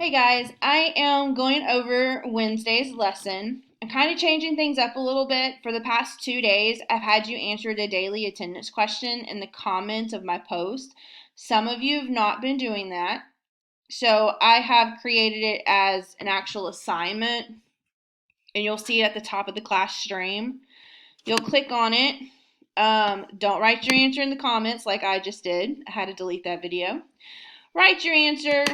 Hey guys, I am going over Wednesday's lesson. I'm kind of changing things up a little bit. For the past 2 days, I've had you answer the daily attendance question in the comments of my post. Some of you have not been doing that. So I have created it as an actual assignment, and you'll see it at the top of the class stream. You'll click on it. Don't write your answer in the comments like I just did. I had to delete that video. Write your answer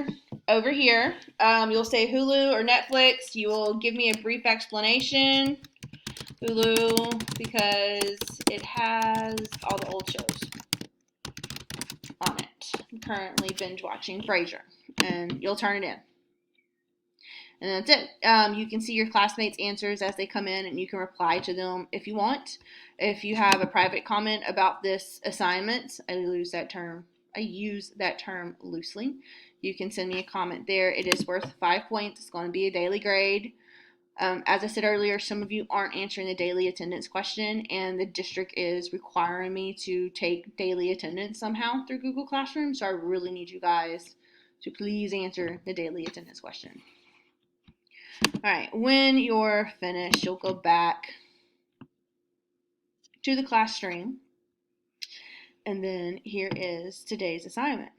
over here. You'll say Hulu or Netflix. You will give me a brief explanation. Hulu, because it has all the old shows on it. I'm currently binge watching Frasier, and you'll turn it in. And that's it. You can see your classmates' answers as they come in, and you can reply to them if you want. If you have a private comment about this assignment, I use that term loosely. You can send me a comment there. It is worth 5 points. It's going to be a daily grade. As I said earlier, some of you aren't answering the daily attendance question, and the district is requiring me to take daily attendance somehow through Google Classroom, so I really need you guys to please answer the daily attendance question. All right, when you're finished, you'll go back to the class stream, and then here is today's assignment.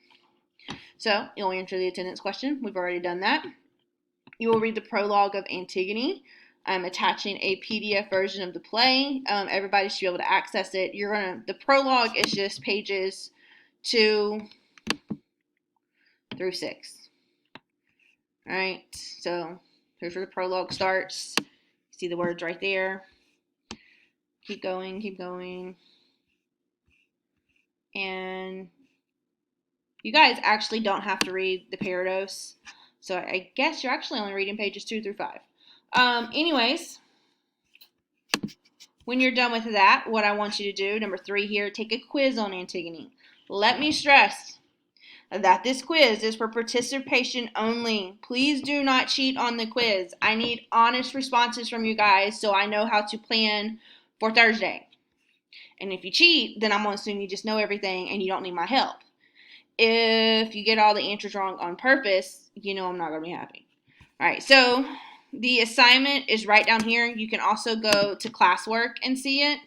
So you'll answer the attendance question. We've already done that. You will read the prologue of Antigone. I'm attaching a PDF version of the play. Everybody should be able to access it. The prologue is just pages 2 through 6. All right, so here's where the prologue starts. See the words right there. Keep going, keep going. And you guys actually don't have to read the parados. So I guess you're actually only reading pages 2 through 5. Anyways, when you're done with that, what I want you to do, number 3 here, take a quiz on Antigone. Let me stress that this quiz is for participation only. Please do not cheat on the quiz. I need honest responses from you guys so I know how to plan for Thursday. And if you cheat, then I'm going to assume you just know everything and you don't need my help. If you get all the answers wrong on purpose, you know I'm not going to be happy. All right, so the assignment is right down here. You can also go to classwork and see it.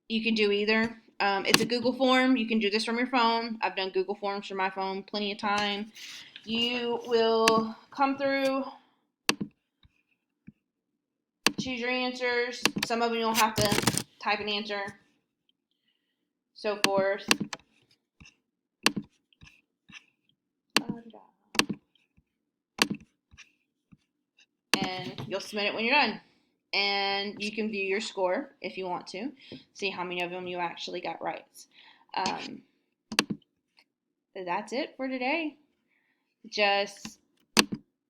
You can do either. It's a Google form. You can do this from your phone. I've done Google Forms from my phone plenty of time. You will come through, choose your answers. Some of them you'll have to type an answer, so forth. And you'll submit it when you're done. And you can view your score if you want to, see how many of them you actually got right. That's it for today. Just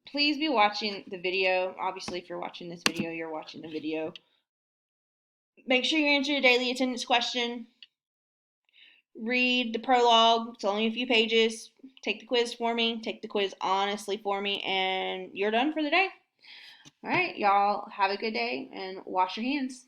please be watching the video. Obviously, if you're watching this video, you're watching the video. Make sure you answer your daily attendance question. Read the prologue. It's only a few pages. Take the quiz for me. Take the quiz honestly for me, and you're done for the day. All right, y'all have a good day and wash your hands.